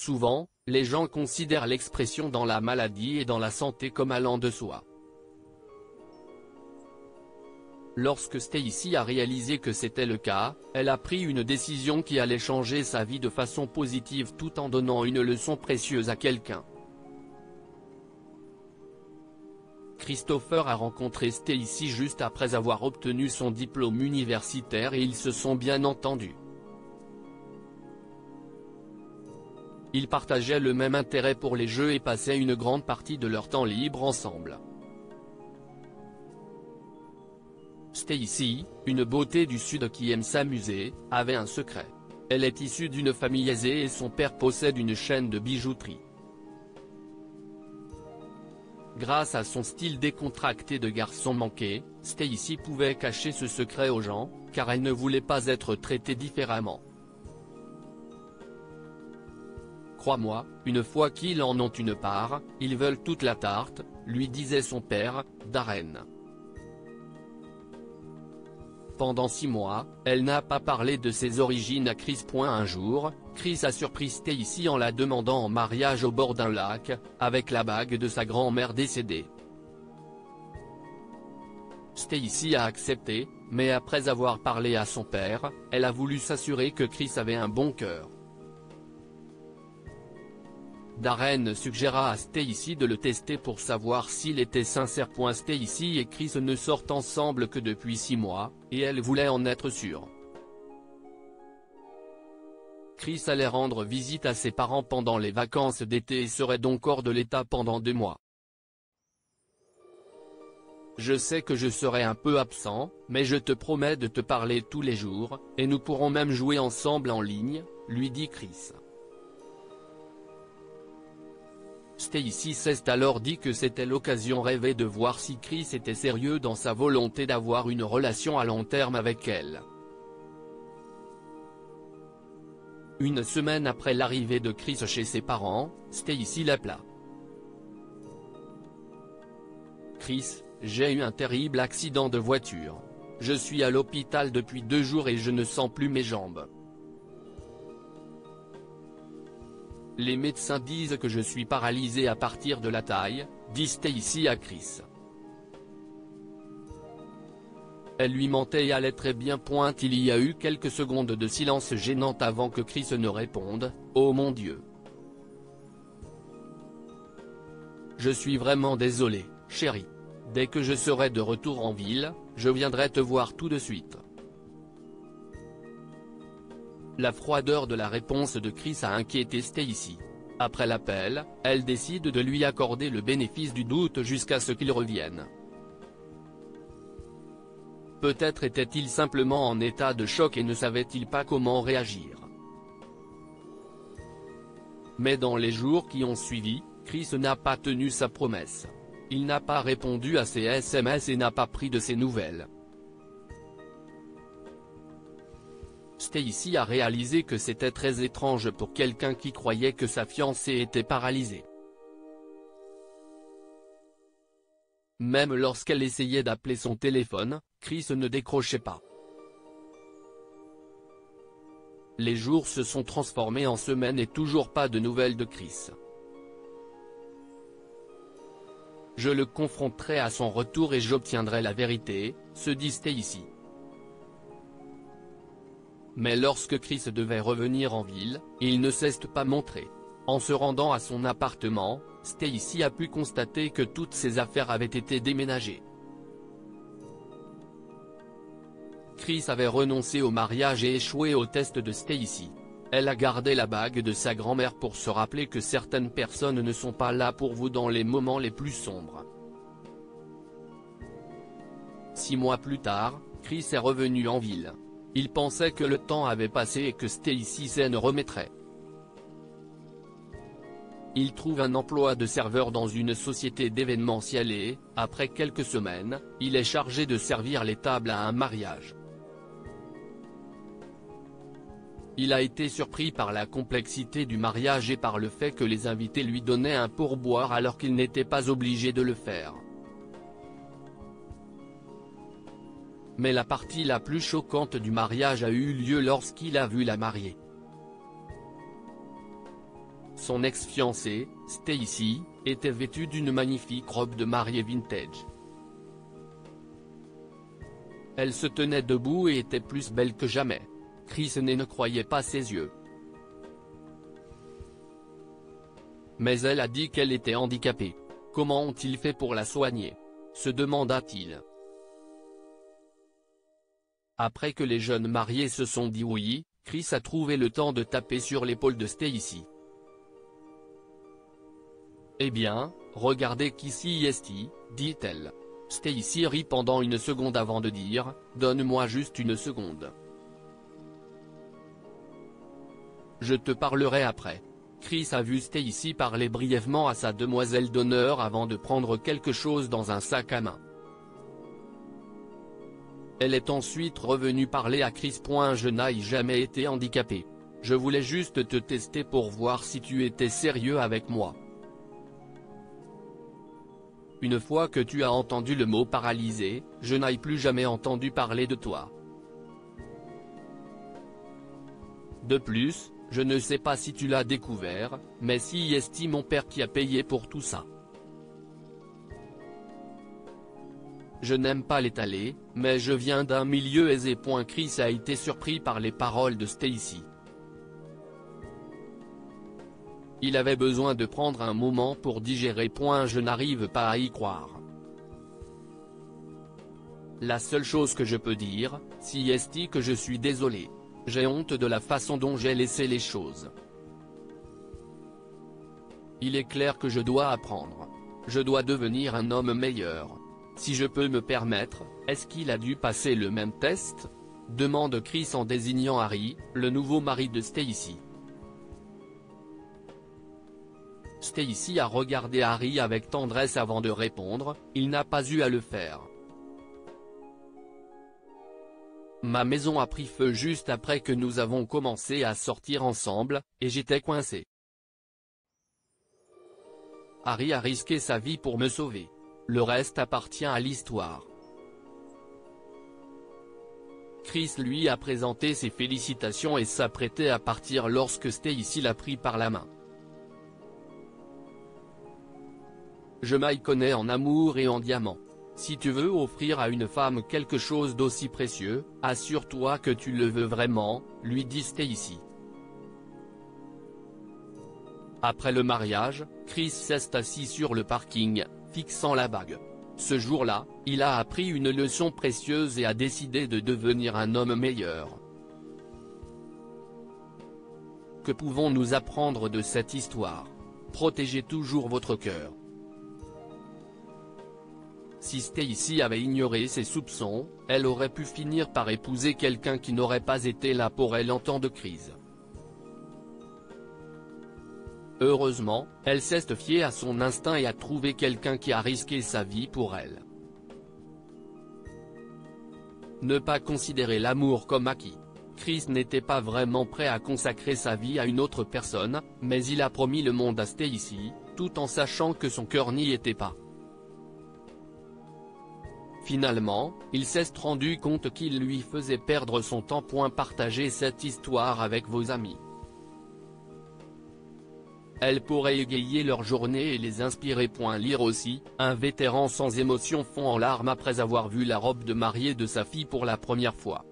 Souvent, les gens considèrent l'expression dans la maladie et dans la santé comme allant de soi. Lorsque Stacy a réalisé que c'était le cas, elle a pris une décision qui allait changer sa vie de façon positive tout en donnant une leçon précieuse à quelqu'un. Christopher a rencontré Stacy juste après avoir obtenu son diplôme universitaire et ils se sont bien entendus. Ils partageaient le même intérêt pour les jeux et passaient une grande partie de leur temps libre ensemble. Stacy, une beauté du Sud qui aime s'amuser, avait un secret. Elle est issue d'une famille aisée et son père possède une chaîne de bijouterie. Grâce à son style décontracté de garçon manqué, Stacy pouvait cacher ce secret aux gens, car elle ne voulait pas être traitée différemment. Crois-moi, une fois qu'ils en ont une part, ils veulent toute la tarte, lui disait son père, Darren. Pendant 6 mois, elle n'a pas parlé de ses origines à Chris. Un jour, Chris a surpris Stacy en la demandant en mariage au bord d'un lac, avec la bague de sa grand-mère décédée. Stacy a accepté, mais après avoir parlé à son père, elle a voulu s'assurer que Chris avait un bon cœur. Darren suggéra à Stacy de le tester pour savoir s'il était sincère. Stacy et Chris ne sortent ensemble que depuis 6 mois, et elle voulait en être sûre. Chris allait rendre visite à ses parents pendant les vacances d'été et serait donc hors de l'état pendant 2 mois. Je sais que je serai un peu absent, mais je te promets de te parler tous les jours, et nous pourrons même jouer ensemble en ligne, lui dit Chris. Stacy s'est alors dit que c'était l'occasion rêvée de voir si Chris était sérieux dans sa volonté d'avoir une relation à long terme avec elle. Une semaine après l'arrivée de Chris chez ses parents, Stacy l'appela. Chris, j'ai eu un terrible accident de voiture. Je suis à l'hôpital depuis 2 jours et je ne sens plus mes jambes. Les médecins disent que je suis paralysé à partir de la taille, dit Stacy à Chris. Elle lui mentait et allait très bien. Il y a eu quelques secondes de silence gênant avant que Chris ne réponde, « Oh mon Dieu. Je suis vraiment désolé, chérie. Dès que je serai de retour en ville, je viendrai te voir tout de suite. » La froideur de la réponse de Chris a inquiété Stacy. Après l'appel, elle décide de lui accorder le bénéfice du doute jusqu'à ce qu'il revienne. Peut-être était-il simplement en état de choc et ne savait-il pas comment réagir. Mais dans les jours qui ont suivi, Chris n'a pas tenu sa promesse. Il n'a pas répondu à ses SMS et n'a pas pris de ses nouvelles. Stacy a réalisé que c'était très étrange pour quelqu'un qui croyait que sa fiancée était paralysée. Même lorsqu'elle essayait d'appeler son téléphone, Chris ne décrochait pas. Les jours se sont transformés en semaines et toujours pas de nouvelles de Chris. Je le confronterai à son retour et j'obtiendrai la vérité, se dit Stacy. Mais lorsque Chris devait revenir en ville, il ne s'est pas montré. En se rendant à son appartement, Stacy a pu constater que toutes ses affaires avaient été déménagées. Chris avait renoncé au mariage et échoué au test de Stacy. Elle a gardé la bague de sa grand-mère pour se rappeler que certaines personnes ne sont pas là pour vous dans les moments les plus sombres. 6 mois plus tard, Chris est revenu en ville. Il pensait que le temps avait passé et que Stacy s'en remettrait. Il trouve un emploi de serveur dans une société d'événementiel et, après quelques semaines, il est chargé de servir les tables à un mariage. Il a été surpris par la complexité du mariage et par le fait que les invités lui donnaient un pourboire alors qu'ils n'étaient pas obligés de le faire. Mais la partie la plus choquante du mariage a eu lieu lorsqu'il a vu la mariée. Son ex-fiancée, Stacy, était vêtue d'une magnifique robe de mariée vintage. Elle se tenait debout et était plus belle que jamais. Chris ne croyait pas ses yeux. Mais elle a dit qu'elle était handicapée. Comment ont-ils fait pour la soigner? Se demanda-t-il. Après que les jeunes mariés se sont dit oui, Chris a trouvé le temps de taper sur l'épaule de Stacy. Eh bien, regardez qui s'y est, dit-elle. Stacy rit pendant une seconde avant de dire, donne-moi juste une seconde. Je te parlerai après. Chris a vu Stacy parler brièvement à sa demoiselle d'honneur avant de prendre quelque chose dans un sac à main. Elle est ensuite revenue parler à Chris. Je n'ai jamais été handicapée. Je voulais juste te tester pour voir si tu étais sérieux avec moi. Une fois que tu as entendu le mot paralysé, je n'ai plus jamais entendu parler de toi. De plus, je ne sais pas si tu l'as découvert, mais si est mon père qui a payé pour tout ça. Je n'aime pas l'étaler, mais je viens d'un milieu aisé. Chris a été surpris par les paroles de Stacy. Il avait besoin de prendre un moment pour digérer. Je n'arrive pas à y croire. La seule chose que je peux dire, si est que je suis désolé. J'ai honte de la façon dont j'ai laissé les choses. Il est clair que je dois apprendre. Je dois devenir un homme meilleur. Si je peux me permettre, est-ce qu'il a dû passer le même test? Demande Chris en désignant Harry, le nouveau mari de Stacy. Stacy a regardé Harry avec tendresse avant de répondre, il n'a pas eu à le faire. Ma maison a pris feu juste après que nous avons commencé à sortir ensemble, et j'étais coincé. Harry a risqué sa vie pour me sauver. Le reste appartient à l'histoire. Chris lui a présenté ses félicitations et s'apprêtait à partir lorsque Stacy l'a pris par la main. Je m'y connais en amour et en diamants. Si tu veux offrir à une femme quelque chose d'aussi précieux, assure-toi que tu le veux vraiment, lui dit Stacy. Après le mariage, Chris s'est assis sur le parking, fixant la bague. Ce jour-là, il a appris une leçon précieuse et a décidé de devenir un homme meilleur. Que pouvons-nous apprendre de cette histoire? Protégez toujours votre cœur. Si Stacy avait ignoré ses soupçons, elle aurait pu finir par épouser quelqu'un qui n'aurait pas été là pour elle en temps de crise. Heureusement, elle s'est fiée à son instinct et a trouvé quelqu'un qui a risqué sa vie pour elle. Ne pas considérer l'amour comme acquis. Chris n'était pas vraiment prêt à consacrer sa vie à une autre personne, mais il a promis le monde à Stacy, tout en sachant que son cœur n'y était pas. Finalement, il s'est rendu compte qu'il lui faisait perdre son temps. Partagez cette histoire avec vos amis. Elle pourrait égayer leur journée et les inspirer. Lire aussi, un vétéran sans émotion fond en larmes après avoir vu la robe de mariée de sa fille pour la première fois.